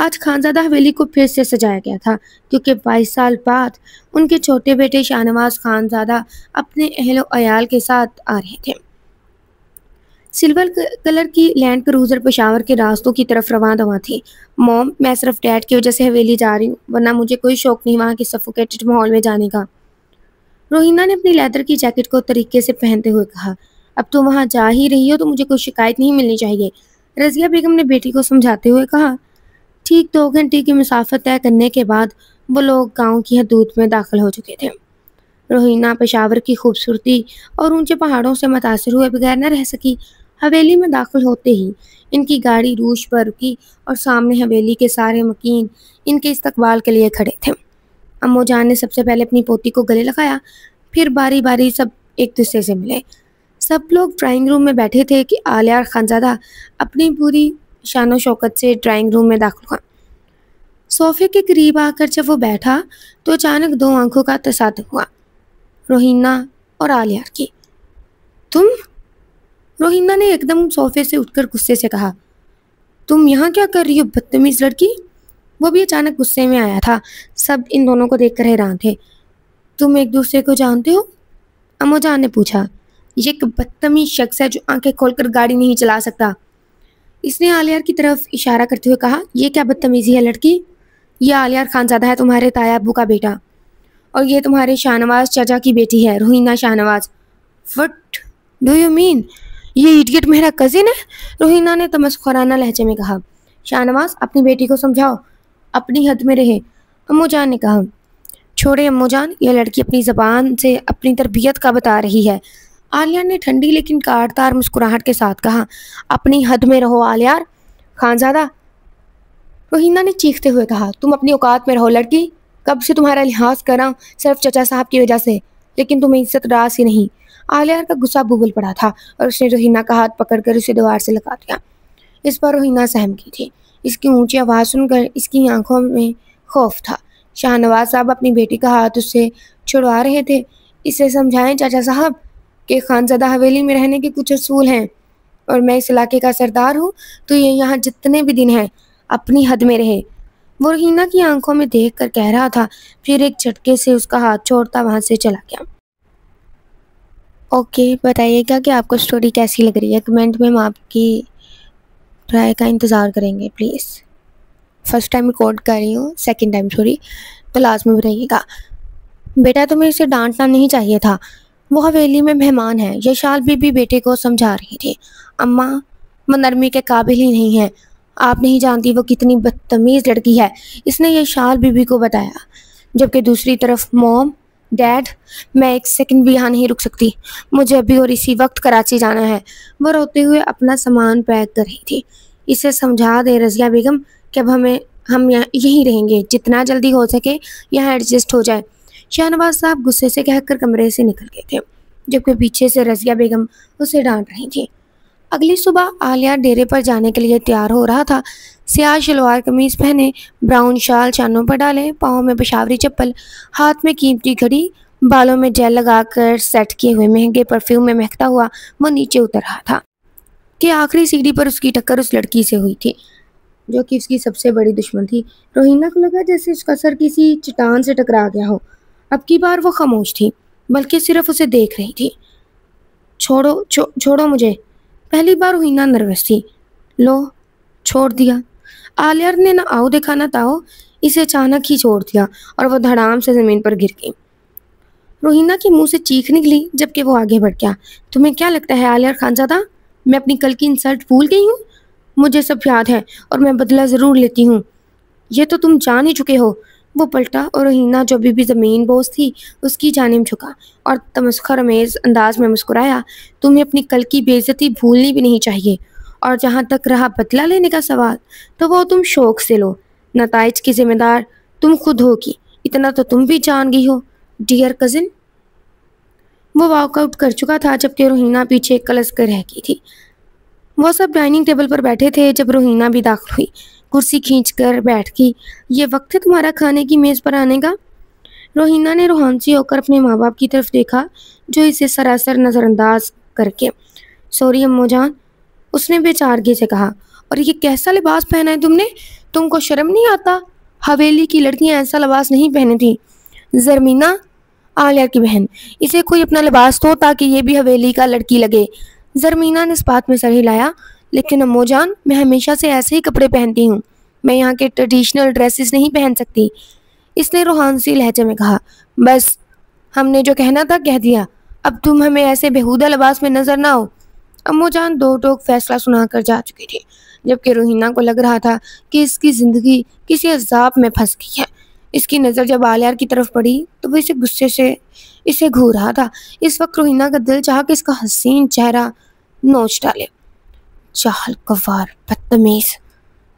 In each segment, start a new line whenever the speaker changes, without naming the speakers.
آج خانزادہ حویلی کو پھر سے سجایا گیا تھا کیونکہ 22 سال بعد ان کے چھوٹے بیٹے شاہنواز خانزادہ اپنے اہل و عیال کے ساتھ آ رہے تھے۔ سلور کلر کی لینڈ کروزر پشاور کے راستوں کی طرف رواں دواں تھی۔ موم، میں صرف ڈیڈ کی وجہ سے حویلی جا رہی ہوں، ورنہ مجھے کوئی شوق نہیں وہاں کے سفوکیٹڈ ماحول میں جانے کا۔ روہینہ نے اپنی لیدر کی جیکٹ کو طریقے سے پہنتے ہوئے کہا، اب تو وہاں جا ہی رہی ہو تو مجھے کوئی شکایت نہیں ملنی چاہیے۔ رضیہ بیگم نے بیٹی کو سمجھاتے ہوئے کہا۔ ٹھیک 2 گھنٹے کی مسافت طے کرنے کے بعد وہ لوگ گاؤں کی حدود میں داخل ہو چکے تھے۔ روہینہ پشاور کی خوبصورتی اور اونچے پہاڑوں سے متاثر ہوئے بغیر نہ رہ سکی۔ حویلی میں داخل ہوتے ہی ان کی گاڑی روش پر رکی اور سامنے حویلی کے سارے مکین ان کے استقبال کے لیے کھڑے تھے۔ امو جان نے سب سے پہلے اپنی پوتی کو گلے لگایا، پھر باری باری سب ایک دوسرے سے ملے۔ سب لوگ ڈرائنگ روم میں بیٹھے تھے کہ آلیار خانزادہ اپنی پوری شان و شوکت سے ڈرائنگ روم میں داخل ہوا۔ صوفے کے قریب آ کر جب وہ بیٹھا تو اچانک 2 آنکھوں کا تصادم ہوا، روہینہ اور آلیار کی۔ تم؟ روہینہ نے ایک دم صوفے سے اٹھ کر غصے سے کہا، تم یہاں کیا کر رہی ہو بدتمیز لڑکی؟ وہ بھی اچانک غصے میں آیا تھا۔ سب ان دونوں کو دیکھ کر حیران تھے۔ تم ایک دوسرے کو جانتے ہو؟ امو جان نے پوچھا۔ یہ ایک بدتمیز شخص ہے جو آنکھیں کھول کر گاڑی نہیں چلا سکتا۔ اس نے آلیار کی طرف اشارہ کرتے ہوئے کہا، یہ کیا بدتمیزی ہے لڑکی؟ یہ آلیار خانزادہ ہے، تمہارے تایا ابو کا بیٹا، اور یہ تمہارے شاہنواز چچا کی بیٹی ہے، Rohina Shahnawaz. What do you mean? یہ ایڈیٹ میرا کزن ہے؟ روہینہ نے تمسخرانہ لہجے میں کہا۔ شاہنواز، اپنی بیٹی کو سمجھاؤ، اپنی حد میں رہے، امو جان نے کہا۔ چھوڑے امو جان، یہ لڑکی اپنی زبان سے اپنی تربیت کا بتا رہی ہے، آلیار نے ٹھنڈی لیکن کاٹدار مسکراہٹ کے ساتھ کہا۔ اپنی حد میں رہو آلیار خانزادہ، روہینہ نے چیختے ہوئے کہا۔ تم اپنی اوقات میں رہو لڑکی، کب سے تمہارا لحاظ کر رہا ہوں صرف چچا صاحب کی وجہ سے، لیکن تمہیں عزت راس ہی نہیں۔ آلیار کا غصہ ببل پڑا تھا اور اس نے روہینہ کا ہاتھ پکڑ کر اسے دیوار سے لگا دیا۔ اس پر روہینہ سہم کی تھی۔ اس کی اونچی آواز سن کر اس کی آنکھوں میں خوف تھا۔ شاہنواز صاحب اپنی بیٹی کا ہاتھ اس سے چھڑوا رہے تھے۔ اسے سمجھائیں چچا صاحب کہ خانزادہ حویلی میں رہنے کے کچھ اصول ہیں، اور میں اس علاقے کا سردار ہوں، تو یہ یہاں جتنے بھی دن ہیں اپنی حد میں رہے۔ وہ روہینہ کی آنکھوں میں دیکھ کر کہہ رہا تھا، پھر ایک جھٹکے سے اس کا ہاتھ چھوڑتا وہاں سے چلا گیا۔ اوکے، بتائیے گا کہ آپ کو سٹوری کیسی لگ رہی ہے، کمنٹ میں ہم آپ کی رائے کا انتظار کریں گے پلیز۔ فرسٹ ٹائم ریکارڈ کر رہی ہوں، سیکنڈ ٹائم سوری، تو لازمی بتائیے گا۔ بیٹا تمہیں اسے ڈانٹنا نہیں چاہیے تھا، وہ حویلی میں مہمان ہے، یشال بی بی بیٹے کو سمجھا رہی تھی۔ اماں، وہ نرمی کے قابل ہی نہیں ہے، آپ نہیں جانتی وہ کتنی بدتمیز لڑکی ہے، اس نے یشال بی بی کو بتایا۔ جبکہ دوسری طرف موم، ڈیڈ، میں 1 سیکنڈ بھی یہاں نہیں رک سکتی، مجھے ابھی اور اسی وقت کراچی جانا ہے۔ وہ روتے ہوئے اپنا سامان پیک کر رہی تھی۔ اسے سمجھا دے رضیہ بیگم کہ اب ہم یہیں رہیں گے، جتنا جلدی ہو سکے یہاں ایڈجسٹ ہو جائے۔ شاہنواز صاحب غصے سے کہہ کر کمرے سے نکل گئے تھے، جبکہ پیچھے سے رضیہ بیگم اسے ڈانٹ رہی تھی۔ اگلی صبح آلیار ڈیرے پر جانے کے لیے تیار ہو رہا تھا۔ سیاہ شلوار قمیض پہنے، براؤن شال شانوں پر ڈالے، پاؤں میں پشاوری چپل، ہاتھ میں قیمتی گھڑی، بالوں میں جیل لگا کر سیٹ کیے ہوئے مہنگے پرفیوم میں مہکتا ہوا وہ نیچے اتر رہا تھا کہ آخری سیڑھی پر اس کی ٹکر اس لڑکی سے ہوئی تھی جو کہ اس کی سب سے بڑی دشمن تھی۔ روہینہ کو لگا جیسے اس کا سر کسی چٹان سے ٹکرا گیا ہو۔ اب کی بار وہ خاموش تھی، بلکہ صرف اسے دیکھ رہی تھی۔ چھوڑو مجھے، پہلی بار روہینہ نروس تھی۔ لو، چھوڑ دیا۔ آلیار نے نہ آؤ دیکھا نہ تاؤ، اسے اچانک ہی چھوڑ دیا اور وہ دھڑام سے زمین پر گر گئی۔ روہینہ کے منہ سے چیخ نکلی جبکہ وہ آگے بڑھ گیا۔ تمہیں کیا لگتا ہے آلیار خانزادہ، میں اپنی کل کی انسلٹ بھول گئی ہوں؟ مجھے سب یاد ہے اور میں بدلہ ضرور لیتی ہوں، یہ تو تم جان ہی چکے ہو۔ وہ پلٹا اور روہینہ جو ابھی بھی زمین بوس تھی اس کی جانب جھکا اور تمسخر آمیز انداز میں مسکرایا۔ تمہیں اپنی کل کی بے عزتی بھولنی بھی نہیں چاہیے، اور جہاں تک رہا بدلہ لینے کا سوال تو وہ تم شوق سے لو، نتائج کی ذمہ دار تم خود ہوگی، اتنا تو تم بھی جان گئی ہو ڈیئر کزن۔ وہ واک آؤٹ کر چکا تھا جبکہ روہینہ پیچھے کلس کر رہ گئی تھی۔ وہ سب ڈائننگ ٹیبل پر بیٹھے تھے جب روہینہ بھی داخل ہوئی، کرسی کھینچ کر بیٹھ گئی۔ یہ وقت ہے تمہارا کھانے کی میز پر آنے کا؟ روہینہ نے روحانسی ہو کر اپنے ماں باپ کی طرف دیکھا جو اسے سراسر نظر انداز کر کے، سوری امو جان، اس نے بے چارگی سے کہا، اور یہ کیسا لباس پہنا ہے تم نے؟ تم کو شرم نہیں آتا؟ حویلی کی لڑکیاں ایسا لباس نہیں پہنے تھی۔ زرمینہ، عالیہ کی بہن، اسے کوئی اپنا لباس دو تاکہ یہ بھی حویلی کا لڑکی لگے۔ زرمینہ نے اس بات میں سر ہلایا۔ لیکن امو جان، میں ہمیشہ سے ایسے ہی کپڑے پہنتی ہوں، میں یہاں کے ٹریڈیشنل ڈریسز نہیں پہن سکتی، اس نے روحانسی لہجے میں کہا۔ بس، ہم نے جو کہنا تھا کہہ دیا، اب تم ہمیں ایسے بےہودہ لباس میں نظر نہ آؤ۔ امو جان دو ٹوک فیصلہ سنا کر جا چکی تھی، جبکہ روحینہ کو لگ رہا تھا کہ اس کی زندگی کسی عذاب میں پھنس گئی ہے۔ اس کی نظر جب عالیہ کی طرف پڑی تو وہ اسے غصے سے اسے گھور رہا تھا۔ اس وقت روحینہ کا دل چاہا کہ اس کا حسین چہرہ نوچ ڈالے۔ چاہل کوار، بدتمیز،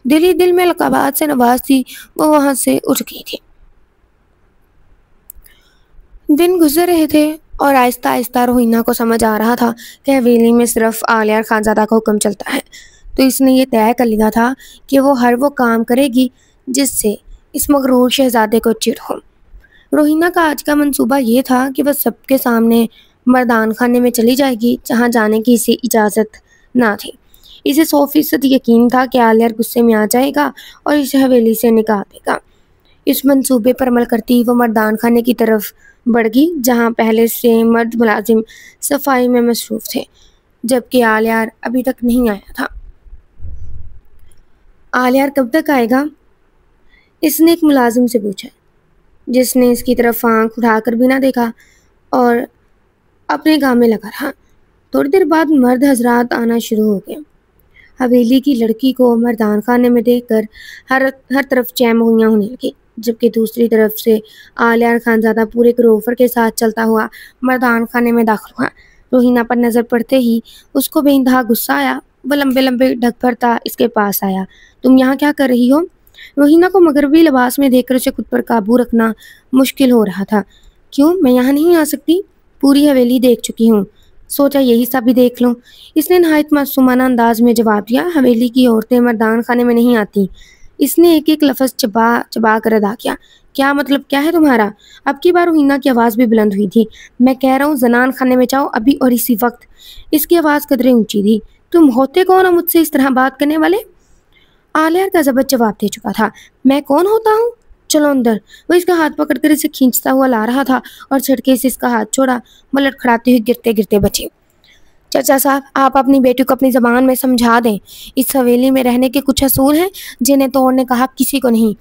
دل ہی دل میں لقبات سے نوازتی وہ وہاں سے اٹھ گئی تھی۔ دن گزر رہے تھے اور آہستہ آہستہ روحینہ کو سمجھ آ رہا تھا کہ حویلی میں صرف عالیہ اور خانزادہ کا حکم چلتا ہے، تو اس نے یہ طے کر لیا تھا کہ وہ ہر وہ کام کرے گی جس سے اس مغرور شہزادے کو چڑ ہو۔ روحینہ کا آج کا منصوبہ یہ تھا کہ وہ سب کے سامنے مردان خانے میں چلی جائے گی جہاں جانے کی اسے اجازت نہ تھی۔ اسے 100% یقین تھا کہ عالیہ غصے میں آ جائے گا اور اسے حویلی سے نکال دے گا۔ اس منصوبے پر عمل کرتی وہ مردان خانے کی طرف بڑھ گئی جہاں پہلے سے مرد ملازم صفائی میں مصروف تھے، جبکہ عالیہ ابھی تک نہیں آیا تھا۔ عالیہ کب تک آئے گا؟ اس نے ایک ملازم سے پوچھا، جس نے اس کی طرف آنکھ اٹھا کر بھی نہ دیکھا اور اپنے کام میں لگا رہا۔ تھوڑی دیر بعد مرد حضرات آنا شروع ہو گئے۔ حویلی کی لڑکی کو مردان خانے میں دیکھ کر ہر طرف چہمگوئیاں ہونے لگی، جبکہ دوسری طرف سے عالیہ اور خانزادہ پورے کروفر کے ساتھ چلتا ہوا مردان خانے میں داخل ہوا۔ روحینہ پر نظر پڑتے ہی اس کو بے انتہا غصہ آیا۔ وہ لمبے لمبے ڈھک بھرتا اس کے پاس آیا۔ تم یہاں کیا کر رہی ہو؟ روحینہ کو مغربی لباس میں دیکھ کر اسے خود پر قابو رکھنا مشکل ہو رہا تھا۔ کیوں، میں یہاں نہیں آ سکتی؟ پوری حویلی دیکھ چکی ہوں، سوچا یہی سب بھی دیکھ لوں، اس نے نہایت معصومانہ انداز میں جواب دیا۔ حویلی کی عورتیں مردان خانے میں نہیں آتی۔ اس نے ایک ایک لفظ چبا کر ادا کیا۔ کیا مطلب کیا ہے تمہارا؟ اب کی بار روحینہ کی آواز بھی بلند ہوئی تھی۔ میں کہہ رہا ہوں زنان خانے میں جاؤ، ابھی اور اسی وقت۔ اس کی آواز قدرے اونچی تھی۔ تم ہوتے کون ہو مجھ سے اس طرح بات کرنے والے؟ عالیہ کا ضبط جواب دے چکا تھا۔ میں کون ہوتا ہوں؟ چلو اندر۔ وہ اس کا ہاتھ پکڑ کر اسے کھینچتا ہوا لا رہا تھا اور جھٹکے سے اس کا ہاتھ چھوڑا۔ وہ لڑکھڑاتے ہوئے گرتے گرتے بچی۔ چچا صاحب، آپ اپنی بیٹی کو اپنی زبان میں سمجھا دیں، اس حویلی میں رہنے کے کچھ اصول ہیں جنہیں توڑنے کا حق کسی کو نہیں۔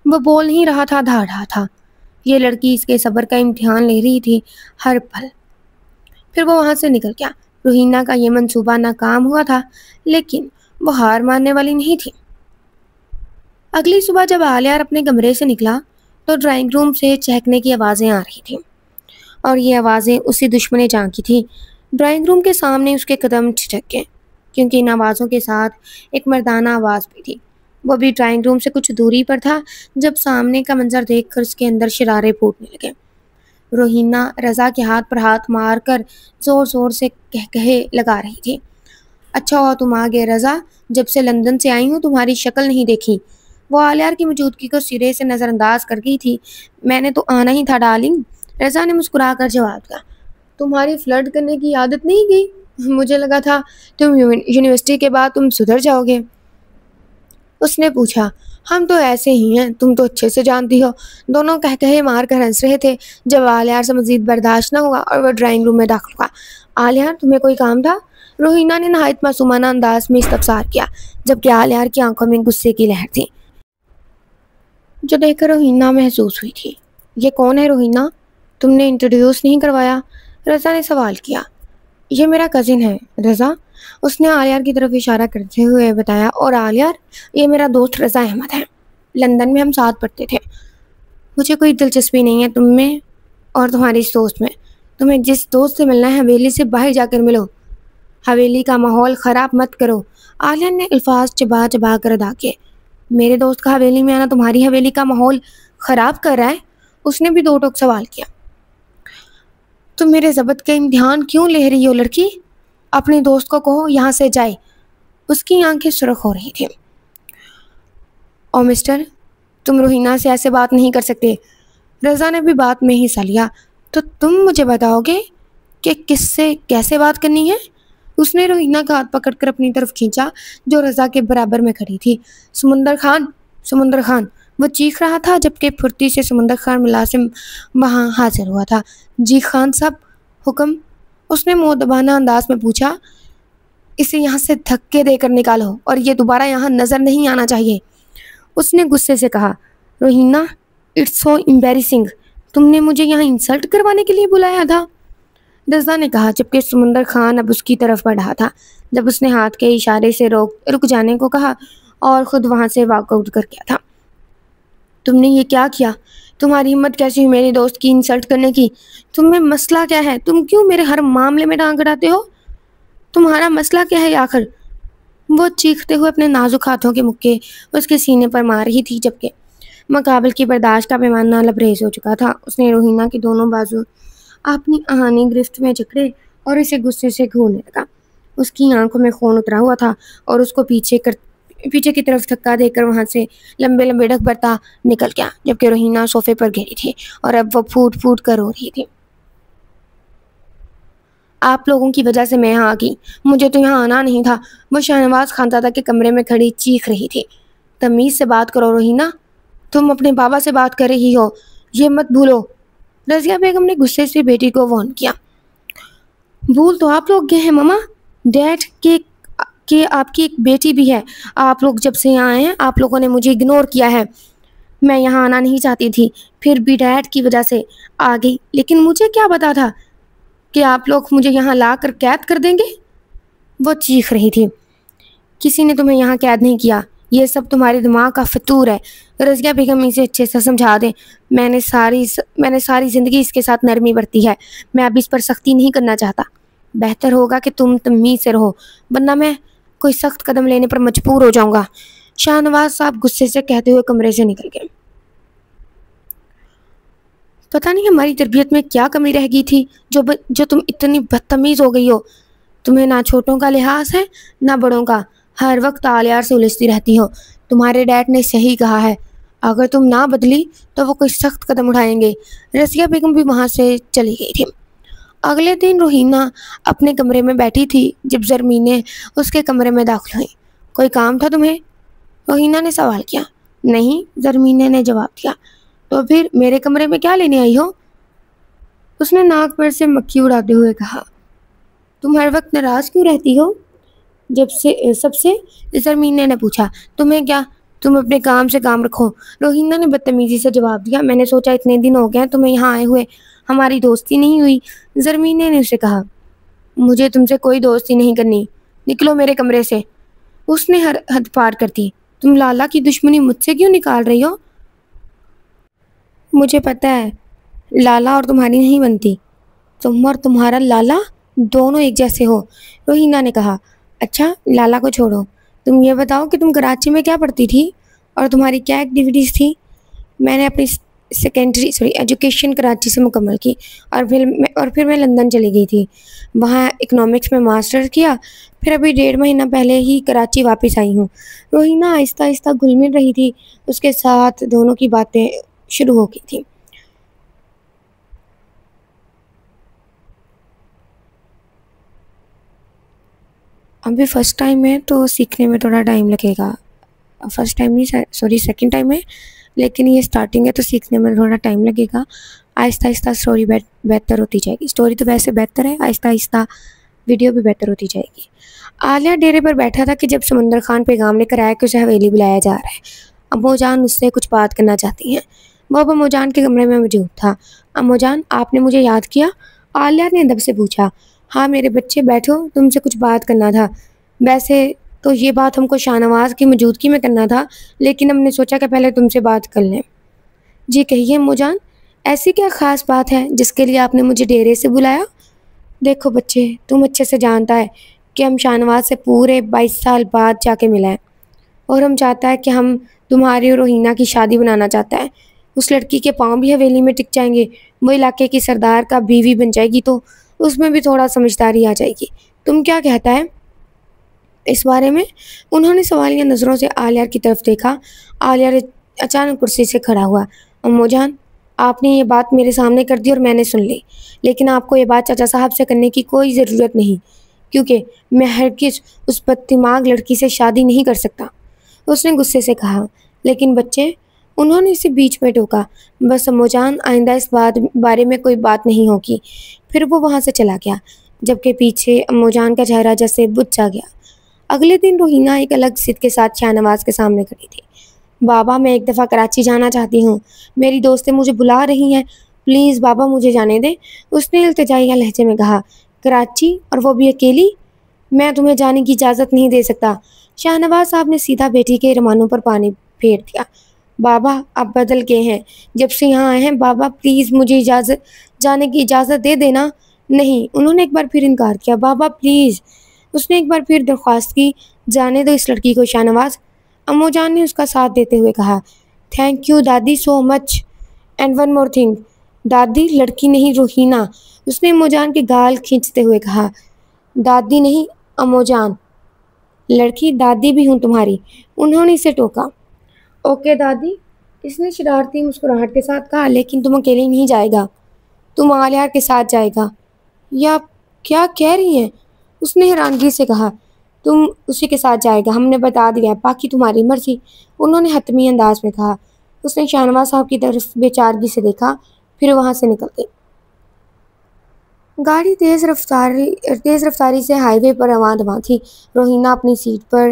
وہ بول نہیں رہا تھا، دھاڑ رہا تھا۔ یہ لڑکی اس کے صبر کا امتحان لے رہی تھی ہر پل۔ پھر وہ وہاں سے نکل گیا۔ روحینہ کا یہ منصوبہ ناکام ہوا تھا، لیکن وہ ہار ماننے والی نہیں تھی۔ اگلی صبح جب عالیہ اپنے کمرے سے نکلا تو ڈرائنگ روم سے چہکنے کی آوازیں آ رہی تھیں، اور یہ آوازیں اسی دشمن جان کی تھیں۔ ڈرائنگ روم کے سامنے اس کے قدم ٹھٹک گئے، کیونکہ ان آوازوں کے ساتھ ایک مردانہ آواز بھی تھی۔ وہ بھی ڈرائنگ روم سے کچھ دوری پر تھا جب سامنے کا منظر دیکھ کر اس کے اندر شرارے پھوٹنے لگے۔ روحینہ رضا کے ہاتھ پر ہاتھ مار کر زور زور سے کہے لگا رہی تھی۔ اچھا ہوا تم آ گئے رضا، جب سے لندن سے آئی ہوں تمہاری شکل نہیں دیکھی۔ وہ عالیہ کی موجودگی کو سرے سے نظر انداز کر گئی تھی۔ میں نے تو آنا ہی تھا ڈارلنگ، رضا نے مسکرا کر جواب دیا۔ تمہاری فلرٹ کرنے کی عادت نہیں گئی؟ مجھے لگا تھا تم یونیورسٹی کے بعد تم سدھر جاؤ گے، اس نے پوچھا۔ ہم تو ایسے ہی ہیں، تم تو اچھے سے جانتی ہو۔ دونوں کہے مار کر ہنس رہے تھے جب عالیہ سے مزید برداشت نہ ہوا اور وہ ڈرائنگ روم میں داخل ہوا۔ عالیہ، تمہیں کوئی کام تھا؟ روحینہ نے نہایت معصومانہ انداز میں استفسار کیا، جبکہ عالیہ کی آنکھوں میں غصے کی لہر تھی، جو دیکھ کر روحینہ محسوس ہوئی تھی۔ یہ کون ہے روحینہ؟ تم نے انٹروڈیوس نہیں کروایا، رضا نے سوال کیا۔ یہ میرا کزن ہے رضا، اس نے عالیہ کی طرف اشارہ کرتے ہوئے بتایا، اور عالیہ، یہ میرا دوست رضا احمد ہے، لندن میں ہم ساتھ پڑھتے تھے۔ مجھے کوئی دلچسپی نہیں ہے تم میں اور تمہاری اس دوست میں، تمہیں جس دوست سے ملنا ہے حویلی سے باہر جا کر ملو، حویلی کا ماحول خراب مت کرو۔ عالیہ نے الفاظ چبا چبا کر ادا کیے۔ میرے دوست کا حویلی میں آنا تمہاری حویلی کا ماحول خراب کر رہا ہے؟ اس نے بھی دو ٹوک سوال کیا۔ تم میرے ضبط کا امتحان کیوں لے رہی ہو لڑکی؟ اپنے دوست کو کہو یہاں سے جائے۔ اس کی آنکھیں سرخ ہو رہی تھیں۔ او مسٹر، تم روحینہ سے ایسے بات نہیں کر سکتے، رضا نے بھی بات میں حصہ لیا۔ تو تم مجھے بتاؤ گے کہ کس سے کیسے بات کرنی ہے؟ اس نے روحینہ کا ہاتھ پکڑ کر اپنی طرف کھینچا جو رضا کے برابر میں کھڑی تھی۔ سمندر خان، سمندر خان، وہ چیخ رہا تھا جبکہ پھرتی سے سمندر خان ملازم وہاں حاضر ہوا تھا۔ جی خان صاحب، حکم؟ اس نے مؤدبانہ انداز میں پوچھا۔ اسے یہاں سے دھکے دے کر نکالو اور یہ دوبارہ یہاں نظر نہیں آنا چاہیے، اس نے غصے سے کہا۔ روہینہ، اٹس سو امبیرسنگ، تم نے مجھے یہاں انسلٹ کروانے کے لیے بلایا تھا، رضا نے کہا جبکہ سمندر خان اب اس کی طرف بڑھ رہا تھا۔ جب اس نے ہاتھ کے اشارے سے رک جانے کو کہا اور خود وہاں سے واک آؤٹ کر گیا تھا۔ تم نے یہ کیا کیا؟ تمہاری ہمت کیسی ہوئی میری دوست کی انسلٹ کرنے کی؟ تم میں مسئلہ کیا ہے؟ تم کیوں میرے ہر معاملے میں ٹانگ اڑاتے ہو؟ تمہارا مسئلہ کیا ہے آخر؟ وہ چیختے ہوئے اپنے نازک ہاتھوں کے مکے اس کے سینے پر مار رہی تھی جبکہ مقابل کی برداشت کا پیمانہ لبریز ہو چکا تھا۔ اس نے روہینہ کے دونوں بازو اپنی آہنی گرفت میں جکڑے اور اسے غصے سے گھورنے لگا۔ اس کی آنکھوں میں خون اترا ہوا تھا اور اس کو پیچھے کی طرف دھکا دے کر وہاں سے لمبے لمبے ڈگ برتا نکل گیا جبکہ روہینہ صوفے پر گری تھی اور اب وہ پھوٹ پھوٹ کر رو رہی تھی۔ آپ لوگوں کی وجہ سے میں یہاں آ گئی، مجھے تو یہاں آنا نہیں تھا، وہ شاہنواز خانزادہ کے کمرے میں کھڑی چیخ رہی تھی۔ تمیز سے بات کرو روہینہ، تم اپنے بابا سے بات کر رہی ہو، یہ مت بھولو، رضیہ بیگم نے غصے سے بیٹی کو وارن کیا۔ بھول تو آپ لوگ گئے ہیں ماما، ڈیڈ کہ آپ کی ایک بیٹی بھی ہے۔ آپ لوگ جب سے یہاں آئے ہیں آپ لوگوں نے مجھے اگنور کیا ہے۔ میں یہاں آنا نہیں چاہتی تھی، پھر بھی ڈیڈ کی وجہ سے آ گئی، لیکن مجھے کیا پتا تھا کہ آپ لوگ مجھے یہاں لا کر قید کر دیں گے، وہ چیخ رہی تھی۔ کسی نے تمہیں یہاں قید نہیں کیا، یہ سب تمہارے دماغ کا فطور ہے، رضیہ بیگم اسے اچھے سے سمجھا دیں۔ میں نے ساری زندگی اس کے ساتھ نرمی برتی ہے، میں اب اس پر سختی نہیں کرنا چاہتا۔ بہتر ہوگا کہ تم تمیز سے رہو ورنہ میں کوئی سخت قدم لینے پر مجبور ہو جاؤں گا، شاہنواز صاحب غصے سے کہتے ہوئے کمرے سے نکل گئے۔ پتہ نہیں ہماری تربیت میں کیا کمی رہ گئی تھی جو تم اتنی بدتمیز ہو گئی ہو۔ تمہیں نہ چھوٹوں کا لحاظ ہے نہ بڑوں کا، ہر وقت آلیار سے الجھتی رہتی ہو۔ تمہارے ڈیڈ نے صحیح کہا ہے، اگر تم نہ بدلی تو وہ کوئی سخت قدم اٹھائیں گے۔ رضیہ بیگم بھی وہاں سے چلی گئی تھی۔ اگلے دن روہینہ اپنے کمرے میں بیٹھی تھی جب زرمینیں اس کے کمرے میں داخل ہوئیں۔ کوئی کام تھا تمہیں؟ روہینہ نے سوال کیا۔ نہیں، زرمینہ نے جواب دیا۔ تو پھر میرے کمرے میں کیا لینے آئی ہو؟ اس نے ناک پر سے مکھی اڑاتے ہوئے کہا۔ تم ہر وقت ناراض کیوں رہتی ہو؟ سب سے زرمینہ نے پوچھا۔ تمہیں کیا، تم اپنے کام سے کام رکھو، روہینہ نے بدتمیزی سے جواب دیا۔ میں نے سوچا اتنے دن ہو گئے تمہیں یہاں آئے ہوئے، ہماری دوستی نہیں ہوئی، زرمینہ نے اسے کہا۔ مجھے تم سے کوئی دوستی نہیں کرنی، نکلو میرے کمرے سے، اس نے حد پار کر دی۔ تم لالا کی دشمنی مجھ سے کیوں نکال رہی ہو؟ مجھے پتہ ہے لالا اور تمہاری نہیں بنتی، تم اور تمہارا لالا دونوں ایک جیسے ہو، روہینہ نے کہا۔ اچھا لالا کو چھوڑو، تم یہ بتاؤ کہ تم کراچی میں کیا پڑھتی تھی اور تمہاری کیا ایکٹیویٹیز تھی؟ میں نے اپنی ایجوکیشن کراچی سے مکمل کی اور پھر میں لندن چلی گئی تھی، وہاں اکنامکس میں ماسٹر کیا، پھر ابھی 1.5 مہینہ پہلے ہی کراچی واپس آئی ہوں۔ روہینہ آہستہ آہستہ گھل مل رہی تھی، اس کے ساتھ دونوں کی باتیں شروع ہو گئی تھی۔ ابھی فرسٹ ٹائم ہے تو سیکھنے میں تھوڑا ٹائم لگے گا، فرسٹ ٹائم نہیں سوری سیکنڈ ٹائم ہے، لیکن یہ سٹارٹنگ ہے تو سیکھنے میں تھوڑا ٹائم لگے گا۔ آہستہ آہستہ اسٹوری بہتر ہوتی جائے گی، اسٹوری تو ویسے بہتر ہے، آہستہ آہستہ ویڈیو بھی بہتر ہوتی جائے گی۔ عالیہ ڈیرے پر بیٹھا تھا کہ جب سمندر خان پیغام لے کر آیا کہ اسے حویلی بلایا جا رہا ہے۔ امو جان اس سے کچھ بات کرنا چاہتی ہیں۔ وہ اب امو جان کے کمرے میں موجود تھا۔ امو جان، آپ نے مجھے یاد کیا؟ عالیہ نے ادب سے پوچھا۔ ہاں میرے بچے بیٹھو، تم سے کچھ بات کرنا تھا۔ ویسے تو یہ بات ہم کو شاہنواز کی موجودگی میں کرنا تھا، لیکن ہم نے سوچا کہ پہلے تم سے بات کر لیں۔ جی کہیے امو جان، ایسی کیا خاص بات ہے جس کے لیے آپ نے مجھے ڈیرے سے بلایا؟ دیکھو بچے، تم اچھے سے جانتا ہے کہ ہم شاہنواز سے پورے 22 سال بعد جا کے ملے ہیں اور ہم چاہتا ہے کہ ہم تمہاری اور روہینہ کی شادی بنانا چاہتا ہے۔ اس لڑکی کے پاؤں بھی حویلی میں ٹک جائیں گے، وہ علاقے کی سردار کا بیوی بن جائے گی تو اس میں بھی تھوڑا سمجھداری آ جائے گی۔ تم کیا کہتا ہے اس بارے میں؟ انہوں نے سوالیہ نظروں سے عالیہ کی طرف دیکھا۔ عالیہ اچانک کرسی سے کھڑا ہوا۔ امو جان، آپ نے یہ بات میرے سامنے کر دی اور میں نے سن لی، لیکن آپ کو یہ بات چچا صاحب سے کرنے کی کوئی ضرورت نہیں، کیونکہ میں ہرگز اس بد دماغ لڑکی سے شادی نہیں کر سکتا، اس نے غصے سے کہا۔ لیکن بچے، انہوں نے اسے بیچ میں ٹوکا، بس امو جان، آئندہ اس بارے میں کوئی بات نہیں ہوگی۔ پھر وہ وہاں سے چلا گیا، جبکہ پیچھے امو جان کا چہرہ جیسے بجھ سا گیا۔ اگلے دن روحینہ ایک الگ ضد کے ساتھ شاہ نواز کے سامنے کھڑی تھی۔ بابا، میں ایک دفعہ کراچی جانا چاہتی ہوں، میری دوستیں مجھے بلا رہی ہیں، پلیز بابا مجھے جانے دیں، اس نے التجائیہ لہجے میں کہا۔ کراچی، اور وہ بھی اکیلی؟ میں تمہیں جانے کی اجازت نہیں دے سکتا۔ شاہ نواز صاحب نے سیدھا بیٹی کے ارمانوں پر پانی پھیر دیا۔ بابا، اب بدل گئے ہیں جب سے یہاں آئے ہیں، بابا پلیز مجھے جانے کی اجازت دے دینا۔ نہیں، انہوں نے ایک بار پھر انکار کیا۔ بابا پلیز، اس نے ایک بار پھر درخواست کی۔ جانے دو اس لڑکی کو شاہ نواز، امو جان نے اس کا ساتھ دیتے ہوئے کہا۔ تھینک یو دادی سو مچ، اینڈ ون مور تھنگ۔ دادی، لڑکی نہیں روحینہ، اس نے امو جان کے گال کھینچتے ہوئے کہا۔ دادی نہیں امو جان، لڑکی دادی بھی ہوں تمہاری، انہوں نے اسے ٹوکا۔ اوکے دادی، اس نے شرارتی مسکراہٹ کے ساتھ کہا، لیکن تم اکیلے نہیں جائے گا، تم آلیار کے ساتھ جائے گا۔ یا کیا کہہ رہی ہیں؟ اس نے حیرانگی سے کہا۔ تم اسی کے ساتھ جائے گا، ہم نے بتا دیا ہے، باقی تمہاری مرضی، انہوں نے حتمی انداز میں کہا۔ اس نے شاہ نواز صاحب کی طرف بے چارگی سے دیکھا، پھر وہاں سے نکل گئی۔ گاڑی تیز رفتاری سے ہائی وے پر رواں دواں تھی۔ روحینہ اپنی سیٹ پر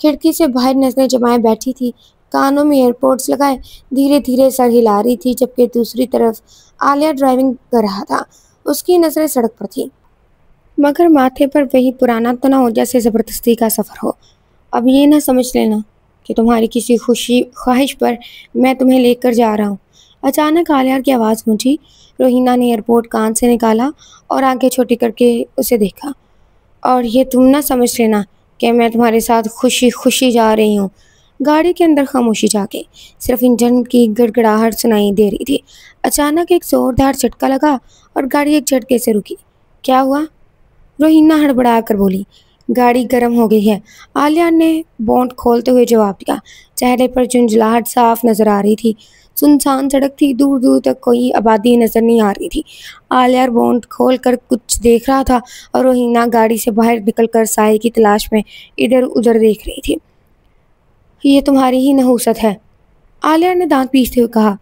کھڑکی سے باہر نظریں جمائے بیٹھی تھی، کانوں میں ایئرپوڈز لگائے دھیرے دھیرے سر ہلا رہی تھی، جبکہ دوسری طرف عالیہ ڈرائیونگ کر رہا تھا۔ اس کی نظریں سڑک پر تھیں، مگر ماتھے پر وہی پرانا تناؤ جیسے زبردستی کا سفر ہو۔ اب یہ نہ سمجھ لینا کہ تمہاری کسی خواہش پر میں تمہیں لے کر جا رہا ہوں۔ اچانک عالیہ کی آواز گونجی۔ روحینہ نے ایئرپورٹ کان سے نکالا اور آنکھیں چھوٹی کر کے اسے دیکھا۔ اور یہ تم نہ سمجھ لینا کہ میں تمہارے ساتھ خوشی خوشی جا رہی ہوں۔ گاڑی کے اندر خاموشی جا گئی، صرف انجن کی گڑگڑاہٹ سنائی دے رہی تھی۔ اچانک ایک زوردار جھٹکا لگا اور گاڑی ایک جھٹکے سے رکی۔ کیا ہوا؟ روحینہ ہڑبڑا کر بولی۔ گاڑی گرم ہو گئی ہے، عالیہ نے بونٹ کھولتے ہوئے جواب دیا۔ چہرے پر جھنجھلاہٹ صاف نظر آ رہی تھی۔ سنسان سڑک تھی، دور دور تک کوئی آبادی نظر نہیں آ رہی تھی۔ عالیہ بونٹ کھول کر کچھ دیکھ رہا تھا اور روحینہ گاڑی سے باہر نکل کر سائے کی تلاش میں ادھر ادھر دیکھ رہی تھی۔ یہ تمہاری ہی نحوست ہے، عالیہ نے دانت پیستے ہوئے کہا۔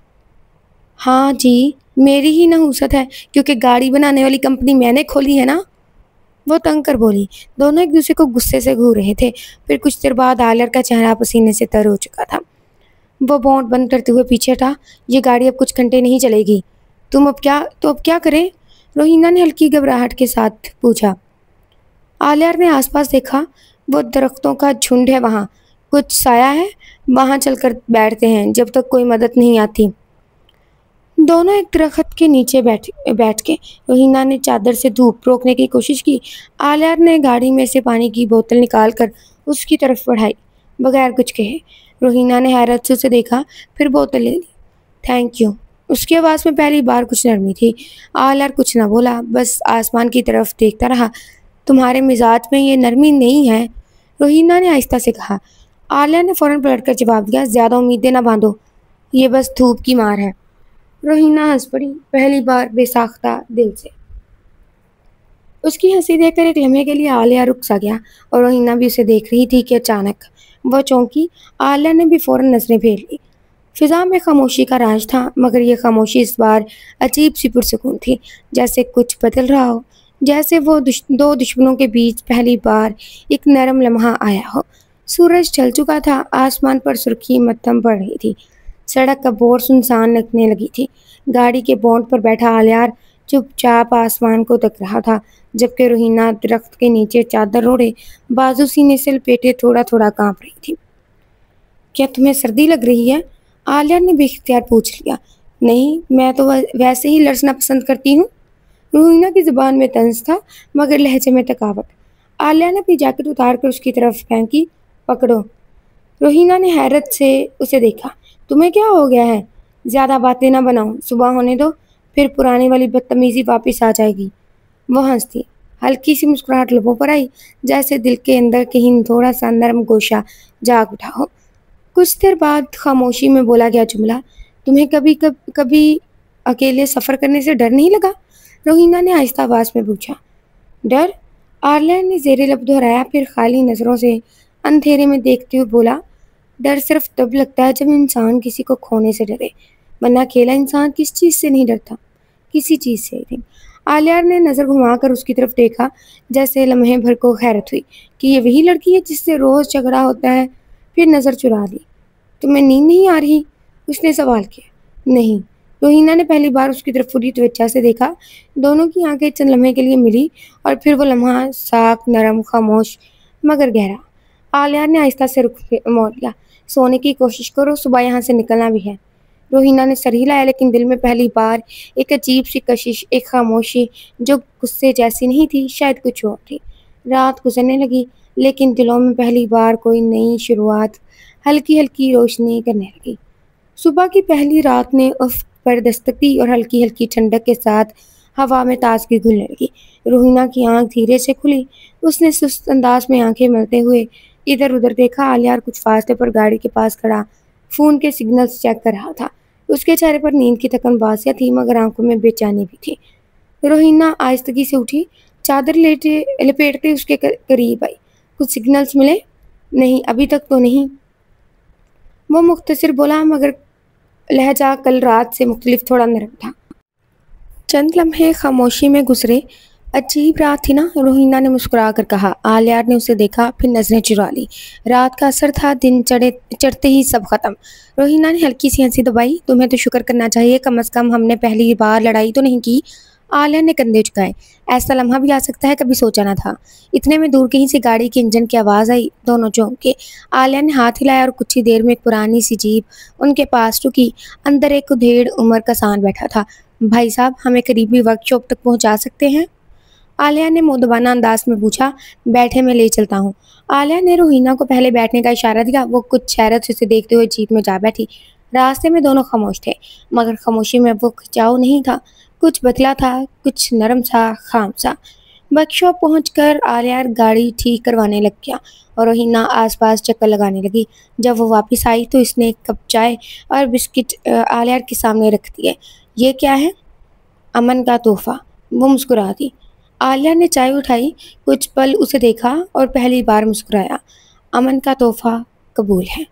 ہاں جی، میری ہی نحوست ہے، کیونکہ گاڑی بنانے والی کمپنی میں نے کھولی ہے نا، وہ تنگ کر بولی۔ دونوں ایک دوسرے کو غصے سے گھور رہے تھے۔ پھر کچھ دیر بعد عالیہ کا چہرہ پسینے سے تر ہو چکا تھا۔ وہ بونٹ بند کرتے ہوئے پیچھے ہٹا۔ یہ گاڑی اب کچھ گھنٹے نہیں چلے گی، اب کیا کریں؟ روحینہ نے ہلکی گھبراہٹ کے ساتھ پوچھا۔ عالیہ نے آس پاس دیکھا۔ وہ درختوں کا جھنڈ ہے وہاں، کچھ سایہ ہے، وہاں چل کر بیٹھتے ہیں جب تک کوئی مدد نہیں آتی۔ دونوں ایک درخت کے نیچے بیٹھ کے روحینہ نے چادر سے دھوپ روکنے کی کوشش کی۔ عالیہ نے گاڑی میں سے پانی کی بوتل نکال کر اس کی طرف بڑھائی، بغیر کچھ کہے۔ روحینہ نے حیرت سے اسے دیکھا، پھر بوتل لے لی۔ تھینک یو، اس کی آواز میں پہلی بار کچھ نرمی تھی۔ عالیہ کچھ نہ بولا، بس آسمان کی طرف دیکھتا رہا۔ تمہارے مزاج میں یہ نرمی نہیں ہے، روحینہ نے آہستہ سے کہا۔ عالیہ نے فوراً پلٹ کر جواب دیا۔ زیادہ امیدیں نہ باندھو، یہ بس دھوپ کی مار ہے۔ روحینہ ہنس پڑی، پہلی بار بے ساختہ دل سے۔ اس کی ہنسی دیکھ کر ایک لمحے کے لیے عالیہ رک سا گیا، اور روحینہ بھی اسے دیکھ رہی تھی کہ اچانک وہ چونکی۔ عالیہ نے بھی فوراً نظریں پھیر لی۔ فضا میں خاموشی کا راج تھا، مگر یہ خاموشی اس بار عجیب سی پرسکون تھی، جیسے کچھ بدل رہا ہو، جیسے وہ دو دشمنوں کے بیچ پہلی بار ایک نرم لمحہ آیا ہو۔ سورج ڈھل چکا تھا، آسمان پر سرخی مدھم پڑ رہی تھی، سڑک اب اور سنسان لگنے لگی تھی۔ گاڑی کے بونٹ پر بیٹھا عالیہ چپ چاپ آسمان کو تک رہا تھا، جبکہ روحینہ درخت کے نیچے چادر اوڑھے بازو سینے سے لپیٹے تھوڑا تھوڑا کانپ رہی تھی۔ کیا تمہیں سردی لگ رہی ہے؟ عالیہ نے بے اختیار پوچھ لیا۔ نہیں، میں تو ویسے ہی لرزنا پسند کرتی ہوں۔ روحینہ کی زبان میں طنز تھا، مگر لہجے میں تکاوٹ۔ عالیہ نے اپنی جیکٹ اتار کر اس کی طرف پھینکی۔ پکڑو۔ روحینہ نے حیرت سے اسے دیکھا۔ تمہیں کیا ہو گیا ہے؟ زیادہ باتیں نہ بناؤ، صبح ہونے دو، پھر پرانی والی بدتمیزی واپس آ جائے گی۔ وہ ہنسی، ہلکی سی مسکراہٹ لبوں پر آئی، جیسے دل کے اندر کہیں تھوڑا سا نرم گوشہ جاگ اٹھا ہو۔ کچھ دیر بعد خاموشی میں بولا گیا جملہ، تمہیں کبھی اکیلے سفر کرنے سے ڈر نہیں لگا؟ روحینہ نے آہستہ آواز میں پوچھا۔ ڈر؟ عالیہ نے زیر لب دہرایا، پھر خالی نظروں سے اندھیرے میں دیکھتے ہوئے بولا، ڈر صرف تب لگتا ہے جب انسان کسی کو کھونے سے ڈرے، ورنہ اکیلا انسان کس چیز سے نہیں ڈرتا؟ کسی چیز سے نہیں۔ آلیار نے نظر گھما کر اس کی طرف دیکھا، جیسے لمحے بھر کو حیرت ہوئی کہ یہ وہی لڑکی ہے جس سے روز جھگڑا ہوتا ہے۔ پھر نظر چرا لی۔ تمہیں نیند نہیں آ رہی؟ اس نے سوال کیا۔ نہیں۔ روہینہ نے پہلی بار اس کی طرف پوری توجہ سے دیکھا۔ دونوں کی آنکھیں چند لمحے کے لیے ملی اور پھر وہ لمحہ ساکھ، نرم، خاموش مگر گہرا۔ آلیار نے آہستہ سے رخ موڑ لیا۔ سونے کی کوشش کرو، صبح یہاں سے نکلنا بھی ہے۔ روہینہ نے سر ہلایا، لیکن دل میں پہلی بار ایک عجیب سی کشش، ایک خاموشی جو غصے جیسی نہیں تھی، شاید کچھ اور تھی۔ رات گزرنے لگی، لیکن دلوں میں پہلی بار کوئی نئی شروعات ہلکی ہلکی روشنی کرنے لگی۔ صبح کی پہلی رات نے افق پر دستک دی اور ہلکی ہلکی ٹھنڈک کے ساتھ ہوا میں تازگی گھلنے لگی۔ روہینہ کی آنکھ دھیرے سے کھلی۔ اس نے سست انداز میں آنکھیں ملتے ہوئے ادھر ادھر دیکھا۔ آلیار کچھ فاصلے پر گاڑی کے پاس کھڑا فون کے سگنلز چیک کر رہا تھا۔ اس کے چہرے پر نیند کی تھکن واضح تھی، مگر آنکھوں میں بے چینی بھی تھی۔ روہینہ آہستگی سے اٹھی، چادر لپیٹتے اس کے قریب آئی۔ کچھ سگنلز ملے؟ نہیں، ابھی تک تو نہیں، وہ مختصر بولا، مگر لہجہ کل رات سے مختلف، تھوڑا نرم تھا۔ چند لمحے خاموشی میں گزرے۔ عجیب رات تھی نا، روہینہ نے مسکرا کر کہا۔ آلیار نے اسے دیکھا، پھر نظریں چرا لی۔ رات کا اثر تھا، دن چڑھتے ہی سب ختم۔ روہینہ نے ہلکی سی ہنسی دبائی۔ تمہیں تو شکر کرنا چاہیے، کم از کم ہم نے پہلی بار لڑائی تو نہیں کی۔ آلیار نے کندھے جھکائے۔ ایسا لمحہ بھی آ سکتا ہے، کبھی سوچا نہ تھا۔ اتنے میں دور کہیں سے گاڑی کے انجن کی آواز آئی۔ دونوں چونکے۔ آلیار نے ہاتھ ہلایا اور کچھ ہی دیر میں ایک پرانی سی جیپ ان کے پاس رکی۔ اندر ایک ادھیڑ عمر کا سان بیٹھا تھا۔ بھائی صاحب، ہمیں قریبی ورک شاپ تک پہنچا سکتے ہیں؟ آلیار نے مؤدبانہ انداز میں پوچھا۔ بیٹھے، میں لے چلتا ہوں۔ آلیار نے روہینہ کو پہلے بیٹھنے کا اشارہ دیا۔ وہ کچھ حیرت سے اسے دیکھتے ہوئے جیپ میں جا بیٹھی۔ راستے میں دونوں خاموش تھے، مگر خاموشی میں وہ کھچاؤ نہیں تھا، کچھ بدلا تھا، کچھ نرم سا، خام سا۔ ورک شاپ پہنچ کر آلیار گاڑی ٹھیک کروانے لگ گیا اور روہینہ آس پاس چکر لگانے لگی۔ جب وہ واپس آئی تو اس نے ایک کپ چائے اور بسکٹ آلیار کے سامنے رکھ دیے۔ یہ کیا ہے؟ امن کا تحفہ، وہ مسکرا دی۔ آلیار نے چائے اٹھائی، کچھ پل اسے دیکھا اور پہلی بار مسکرایا۔ امن کا تحفہ قبول ہے۔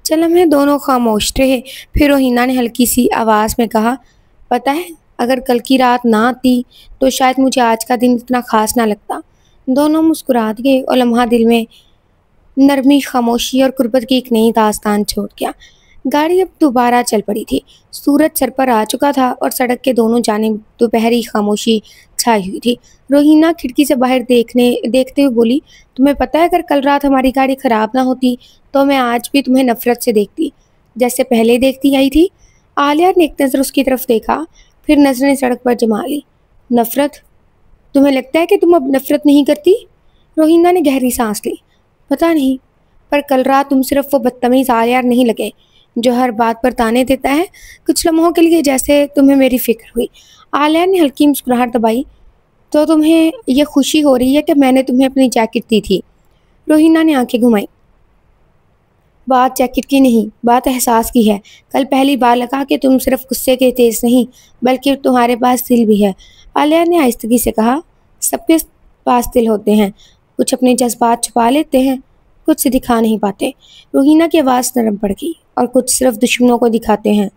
چل لمحے دونوں خاموش رہے، پھر روہینہ نے ہلکی سی آواز میں کہا، پتہ ہے اگر کل کی رات نہ آتی تو شاید مجھے آج کا دن اتنا خاص نہ لگتا۔ دونوں مسکرا دیے اور لمحہ دل میں نرمی، خاموشی اور قربت کی ایک نئی داستان چھوڑ گیا۔ گاڑی اب دوبارہ چل پڑی تھی۔ سورج سر پر آ چکا تھا اور سڑک کے دونوں جانب دوپہری خاموشی چھائی ہوئی تھی۔ روہینہ کھڑکی سے باہر دیکھتے ہوئے بولی، تمہیں پتہ ہے اگر کل رات ہماری گاڑی خراب نہ ہوتی تو میں آج بھی تمہیں نفرت سے دیکھتی، جیسے پہلے دیکھتی آئی تھی۔ آلیار نے ایک نظر اس کی طرف دیکھا، پھر نظریں سڑک پر جما لی۔ نفرت؟ تمہیں لگتا ہے کہ تم اب نفرت نہیں کرتی؟ روہینہ نے گہری سانس لی۔ پتہ نہیں، پر کل رات تم صرف وہ بدتمیز آلیار نہیں لگے جو ہر بات پر تانے دیتا ہے۔ کچھ لمحوں کے لیے جیسے تمہیں میری فکر ہوئی۔ آلیار نے ہلکی مسکراہٹ دبائی۔ تو تمہیں یہ خوشی ہو رہی ہے کہ میں نے تمہیں اپنی جیکٹ دی تھی؟ روہینہ نے آنکھیں گھمائی۔ بات جیکٹ کی نہیں، بات احساس کی ہے۔ کل پہلی بار لگا کہ تم صرف غصے کے تیز نہیں، بلکہ تمہارے پاس دل بھی ہے۔ آلیار نے آہستگی سے کہا، سب کے پاس دل ہوتے ہیں، کچھ اپنے جذبات چھپا لیتے ہیں، کچھ سے دکھا نہیں پاتے۔ روہینہ کی آواز نرم پڑ گئی، اور کچھ صرف دشمنوں کو دکھاتے ہیں۔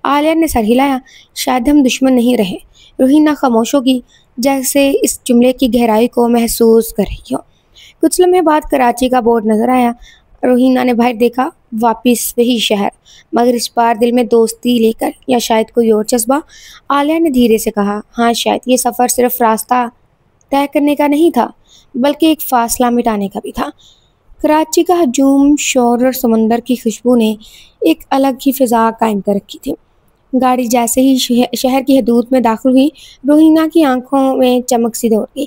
آلیار نے سر ہلایا۔ شاید ہم دشمن نہیں رہے۔ روہینہ خاموش ہوگی، جیسے اس جملے کی گہرائی کو محسوس کر رہی ہو۔ کچھ لمحے بعد کراچی کا بورڈ نظر آیا۔ روہینہ نے باہر دیکھا، واپس وہی شہر، مگر اس بار دل میں دوستی لے کر، یا شاید کوئی اور جذبہ۔ آلیار نے دھیرے سے کہا، ہاں شاید یہ سفر صرف راستہ طے کرنے کا نہیں تھا، بلکہ ایک فاصلہ مٹانے کا بھی تھا۔ کراچی کا ہجوم، شور اور سمندر کی خوشبو نے ایک الگ ہی فضا قائم کر رکھی تھی۔ گاڑی جیسے ہی شہر کی حدود میں داخل ہوئی، روہینہ کی آنکھوں میں چمک سی دوڑ گئی۔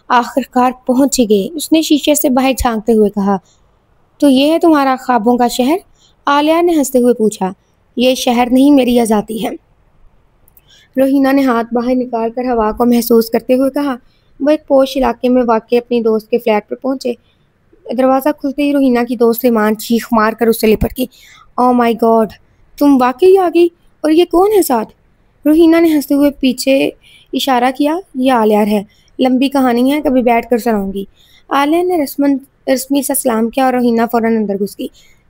آخرکار پہنچ ہی گئے، اس نے شیشے سے باہر جھانکتے ہوئے کہا۔ تو یہ ہے تمہارا خوابوں کا شہر؟ آلیار نے ہنستے ہوئے پوچھا۔ یہ شہر نہیں، میری آزادی ہے۔ روہینہ نے ہاتھ باہر نکال کر ہوا کو محسوس کرتے ہوئے کہا۔ وہ ایک پوش علاقے میں واقع اپنی دوست کے فلیٹ پر پہنچے۔ دروازہ کھلتے ہی روہینہ کی دوست ایمان چیخ مار کر اس سے لپٹ گئی۔ او مائی گاڈ، تم واقعی آ گئی؟ اور یہ کون ہے ساتھ؟ روہینہ نے ہنستے ہوئے پیچھے اشارہ کیا۔ یہ آلیار ہے، لمبی کہانی ہے، کبھی بیٹھ کر سناؤں گی۔ آلیار نے رسمی سا سلام کیا اور روہینہ فوراً اندر گھس گئی۔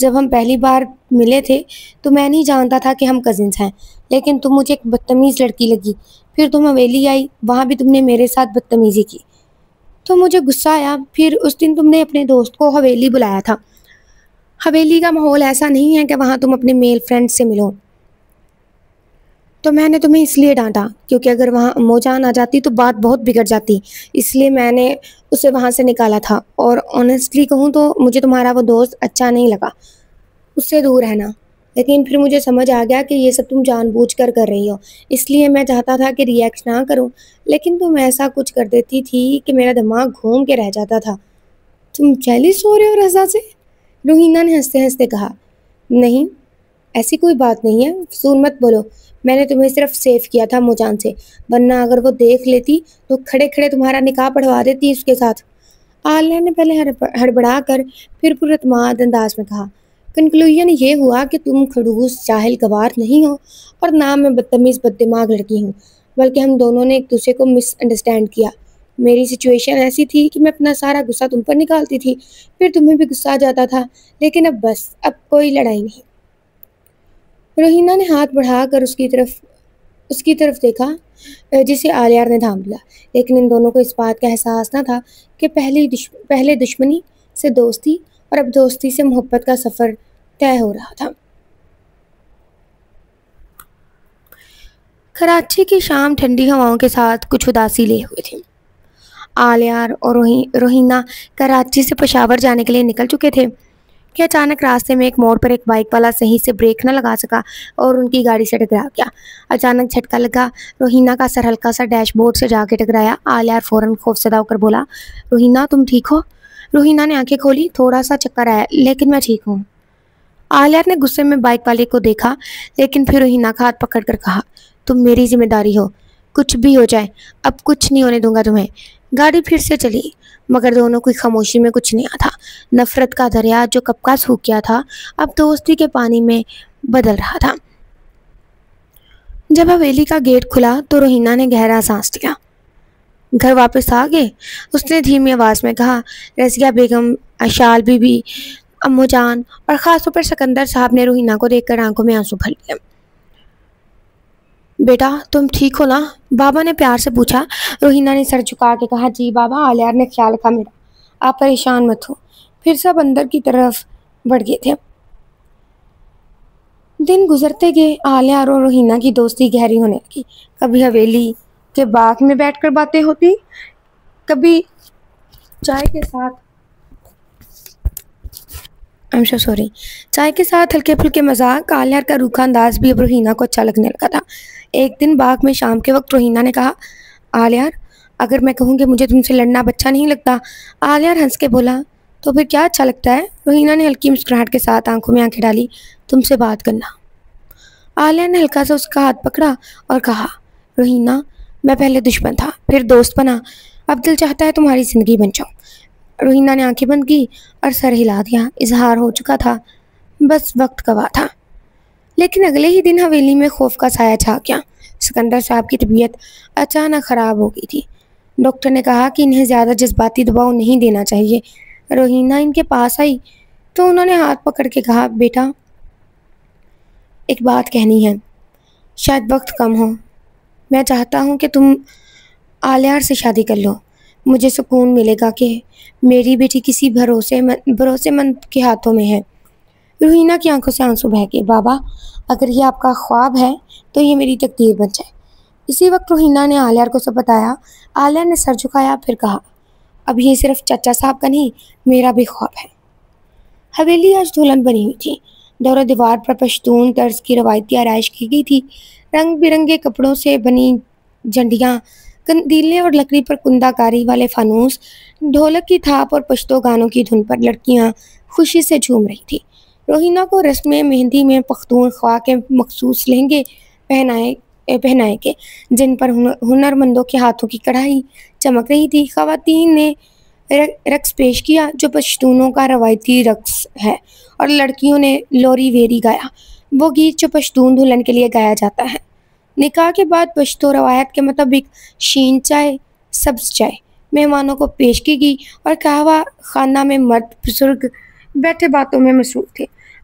جب ہم پہلی بار ملے تھے تو میں نہیں جانتا تھا کہ ہم کزنس ہیں، لیکن تم مجھے ایک بدتمیز لڑکی لگی۔ پھر تم حویلی آئی، وہاں بھی تم نے میرے ساتھ بدتمیزی کی تو مجھے غصہ آیا۔ پھر اس دن تم نے اپنے دوست کو حویلی بلایا تھا۔ حویلی کا ماحول ایسا نہیں ہے کہ وہاں تم اپنے میل فرینڈ سے ملو، تو میں نے تمہیں اس لیے ڈانٹا کیونکہ اگر وہاں امو جان آ جاتی تو بات بہت بگڑ جاتی، اس لیے میں نے اسے وہاں سے نکالا تھا۔ اور آنیسٹلی کہوں تو مجھے تمہارا وہ دوست اچھا نہیں لگا، اس سے دور رہنا۔ لیکن پھر مجھے سمجھ آ گیا کہ یہ سب تم جان بوجھ کر رہی ہو، اس لیے میں چاہتا تھا کہ ریئیکٹ نہ کروں، لیکن تم ایسا کچھ کر دیتی تھی کہ میرا دماغ گھوم کے رہ جاتا تھا۔ تم جیلس ہو رہے ہو رضا سے؟ روحینہ نے ہنستے ہنستے کہا۔ نہیں، ایسی کوئی بات نہیں ہے، فضول مت بولو۔ میں نے تمہیں صرف سیو کیا تھا موجان سے، ورنہ اگر وہ دیکھ لیتی تو کھڑے کھڑے تمہارا نکاح پڑھوا دیتی اس کے ساتھ۔ عالیہ نے پہلے ہڑبڑا کر پھر پراعتماد انداز میں کہا۔ کنکلوژن یہ ہوا کہ تم خڑوس جاہل گوار نہیں ہو اور نہ میں بدتمیز بد دماغ لڑکی ہوں، بلکہ ہم دونوں نے ایک دوسرے کو مس انڈرسٹینڈ کیا۔ میری سچویشن ایسی تھی کہ میں اپنا سارا غصہ تم پر نکالتی تھی، پھر تمہیں بھی غصہ آ جاتا تھا، لیکن اب بس، اب کوئی لڑائی نہیں۔ روحینہ نے ہاتھ بڑھا کر اس کی طرف دیکھا جسے عالیہ نے تھام لیا، لیکن ان دونوں کو اس بات کا احساس نہ تھا کہ پہلے دشمنی سے دوستی اور اب دوستی سے محبت کا سفر طے ہو رہا تھا۔ کراچی کی شام ٹھنڈی ہواؤں کے ساتھ کچھ اداسی لیے ہوئے تھی۔ عالیہ اور روحینہ کراچی سے پشاور جانے کے لیے نکل چکے تھے کہ اچانک راستے میں ایک موڑ پر ایک بائک والا صحیح سے بریک نہ لگا سکا اور ان کی گاڑی سے ٹکرا گیا۔ اچانک جھٹکا لگا، روحینہ کا سر ہلکا سا ڈیش بورڈ سے جا کے ٹکرایا۔ عالیہ فوراً خوفزدہ ہو کر بولا، روحینہ تم ٹھیک ہو؟ روحینہ نے آنکھیں کھولی، تھوڑا سا چکر آیا لیکن میں ٹھیک ہوں۔ عالیہ نے غصے میں بائک والے کو دیکھا، لیکن پھر روحینہ کا ہاتھ پکڑ کر کہا، تم میری ذمہ داری ہو، کچھ بھی ہو جائے اب کچھ نہیں ہونے دوں گا تمہیں۔ گاڑی پھر سے چلی، مگر دونوں کی خاموشی میں کچھ نہیں آتا۔ نفرت کا دریا جو کب کا سوکھ گیا تھا اب دوستی کے پانی میں بدل رہا تھا۔ جب حویلی کا گیٹ کھلا تو روحینہ نے گہرا سانس لیا۔ گھر واپس آ گئے؟ اس نے دھیمی آواز میں کہا۔ رضیہ بیگم، اشال بی بی، امو جان اور خاص طور پر سکندر صاحب نے روحینہ کو دیکھ کر آنکھوں میں آنسو بھر لیے۔ بیٹا تم ٹھیک ہو نا؟ بابا نے پیار سے پوچھا۔ روحینہ نے سر جھکا کے کہا، جی بابا، عالیہ نے خیال رکھا میرا، آپ پریشان مت ہو۔ پھر سب اندر کی طرف بڑھ گئے تھے۔ دن گزرتے گئے، عالیہ اور روحینہ کی دوستی گہری ہونے لگی۔ کبھی حویلی کے باغ میں بیٹھ کر باتیں ہوتی، کبھی چائے کے ساتھ ہلکے پھلکے مذاق۔ عالیہ کا روکھا انداز بھی اب روحینہ کو اچھا لگنے لگا تھا۔ ایک دن باغ میں شام کے وقت روحینہ نے کہا، عالیہ اگر میں کہوں کہ مجھے تم سے لڑنا اب اچھا نہیں لگتا؟ عالیہ ہنس کے بولا، تو پھر کیا اچھا لگتا ہے؟ روحینہ نے ہلکی مسکراہٹ کے ساتھ آنکھوں میں آنکھیں ڈالی، تم سے بات کرنا۔ عالیہ نے ہلکا سا اس کا ہاتھ پکڑا اور کہا، روحینہ میں پہلے دشمن تھا، پھر دوست بنا، اب دل چاہتا ہے تمہاری زندگی بن جاؤں۔ روحینہ نے آنکھیں بند کی اور سر ہلا دیا۔ اظہار ہو چکا تھا، بس وقت گواہ تھا۔ لیکن اگلے ہی دن حویلی میں خوف کا سایہ چھا گیا۔ سکندر صاحب کی طبیعت اچانک خراب ہو گئی تھی۔ ڈاکٹر نے کہا کہ انہیں زیادہ جذباتی دباؤ نہیں دینا چاہیے۔ روحینہ ان کے پاس آئی تو انہوں نے ہاتھ پکڑ کے کہا، بیٹا ایک بات کہنی ہے، شاید وقت کم ہو، میں چاہتا ہوں کہ تم عالیہ سے شادی کر لو۔ مجھے سکون ملے گا کہ میری بیٹی کسی بھروسے مند کے ہاتھوں میں ہے۔ روحینہ کی آنکھوں سے آنسو بہہ گئے۔ بابا اگر یہ آپ کا خواب ہے تو یہ میری تقدیر بن جائے۔ اسی وقت روحینہ نے عالیہ کو سب بتایا۔ عالیہ نے سر جھکایا، پھر کہا، اب یہ صرف چچا صاحب کا نہیں، میرا بھی خواب ہے۔ حویلی آج دلہن بنی ہوئی تھی۔ دور و دیوار پر پشتون طرز کی روایتی آرائش کی گئی تھی۔ رنگ برنگے کپڑوں سے بنی جھنڈیاں، قندیلیں اور لکڑی پر کندہ کاری والے فانوس، ڈھولک کی تھاپ اور پشتو گانوں کی دھن پر لڑکیاں خوشی سے جھوم رہی تھی۔ روحینہ کو رسم مہندی میں پختونخوا کے مخصوص لہنگے پہنائے کے جن پر ہنرمندوں کے ہاتھوں کی کڑھائی چمک رہی تھی۔ خواتین نے رقص پیش کیا جو پشتونوں کا روایتی رقص ہے، اور لڑکیوں نے لوری ویری گایا، وہ گیت جو پشتون دلہن کے لیے گایا جاتا ہے۔ نکاح کے بعد پشتو روایت کے مطابق شین چائے، سبز چائے مہمانوں کو پیش کی گئی اور قہوہ خانہ میں مرد بزرگ بیٹھے باتوں میں مصروف تھے۔